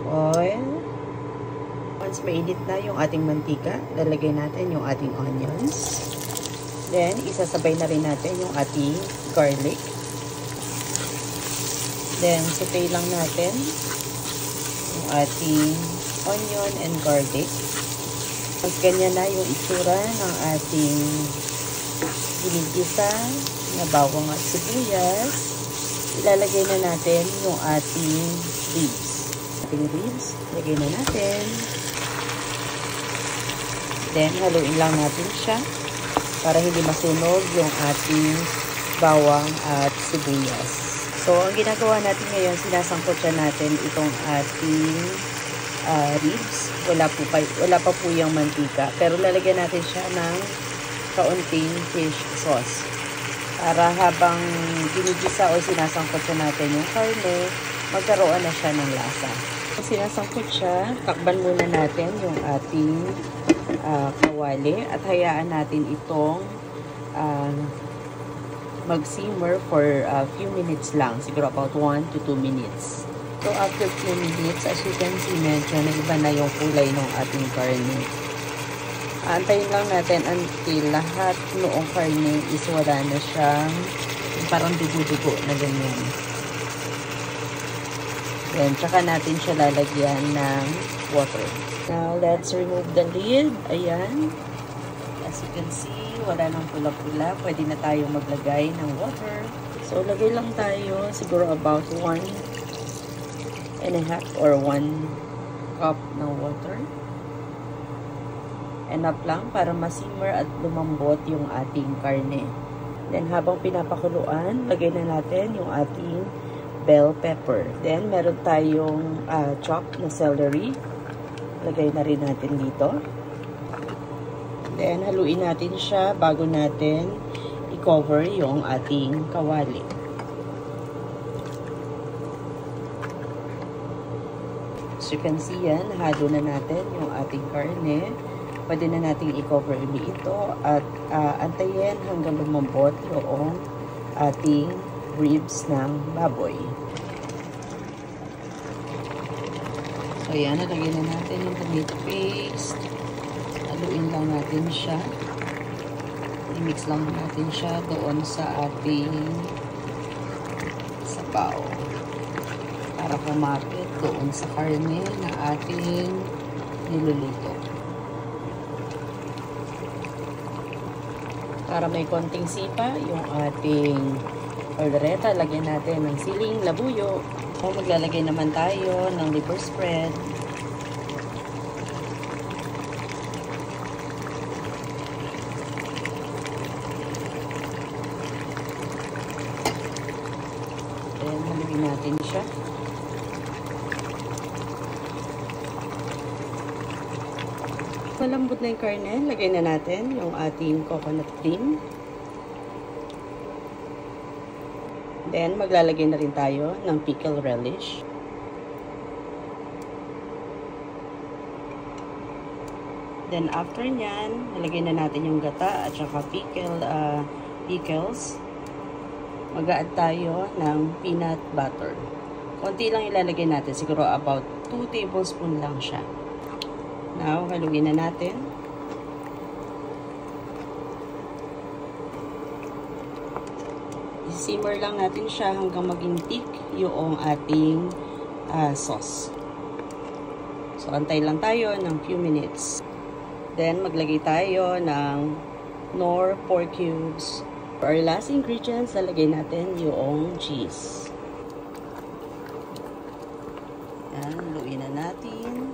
oil. Once mainit na yung ating mantika, lalagay natin yung ating onions. Then, isasabay na rin natin yung ating garlic. Then, saute lang natin yung ating onion and garlic. Once ganyan na yung itsura ng ating ginigisa na bawang at sibuyas, ilalagay na natin yung ating ribs. Lagay na natin. Then, haluin lang natin siya para hindi masunog yung ating bawang at sibuyas. So, ang ginagawa natin ngayon, sinasangkot siya natin itong ating ribs. Wala pa po yung mantika. Pero lalagyan natin siya ng kaunting fish sauce. Para habang ginigisa o sinasangkot siya natin yung karne, magkaroon na siya ng lasa. Kung sinasangkot siya, takban muna natin yung ating kawali at hayaan natin itong mag-simmer for a few minutes lang. Siguro about 1 to 2 minutes. So, after few minutes, as you can see, medyo naiba na yung kulay ng ating karne. Antayin lang natin until lahat noong karne is wala na siyang parang dugo-dugo na ganyan. Then, tsaka natin siya lalagyan ng water. Now, let's remove the lid. Ayan. As you can see, wala nang pula-pula. Pwede na tayo maglagay ng water. So, lagay lang tayo siguro about 1.5 or 1 cup ng water. Enough lang para masimmer at lumambot yung ating karne. Then, habang pinapakuluan, lagay na natin yung ating bell pepper. Then, meron tayong chopped na celery. Lagay na rin natin dito. Then, haluin natin siya bago natin i-cover yung ating kawali. As you can see yan, halo na natin yung ating karne. Pwede na natin i-cover ulit ito at antayin hanggang lumambot yung ating ribs ng baboy. So, yan, nalagyan na natin yung tomato paste. Haluin lang natin siya. I-mix lang natin siya doon sa ating sabaw. Para kumapit doon sa karne na ating niluluto. Para may konting sipa, yung ating ordereta, lagyan natin ng siling labuyo. O maglalagay naman tayo ng liver spread. Then, haluin natin siya. Malambot na yung karne, lagay na natin yung ating coconut cream. Then, maglalagay na rin tayo ng pickle relish. Then, after nyan, nalagay na natin yung gata at saka pickles. Mag-a-add tayo ng peanut butter. Konti lang ilalagay natin, siguro about 2 tablespoon lang siya. Now, haluin na natin. Simmer lang natin siya hanggang maging thick yung ating sauce. So, antay lang tayo ng few minutes. Then, maglagay tayo ng Knorr pork cubes. For our last ingredients, lalagay natin yung cheese. Yan, haluin na natin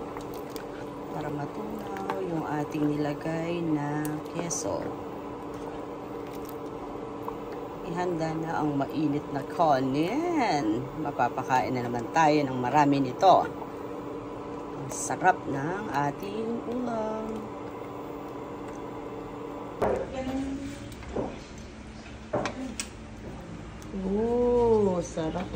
para matunaw yung ating nilagay na keso. Ihanda na ang mainit na kanin. Mapapakain na naman tayo ng marami nito. Ang sarap ng ating ulam. Oh, sarap.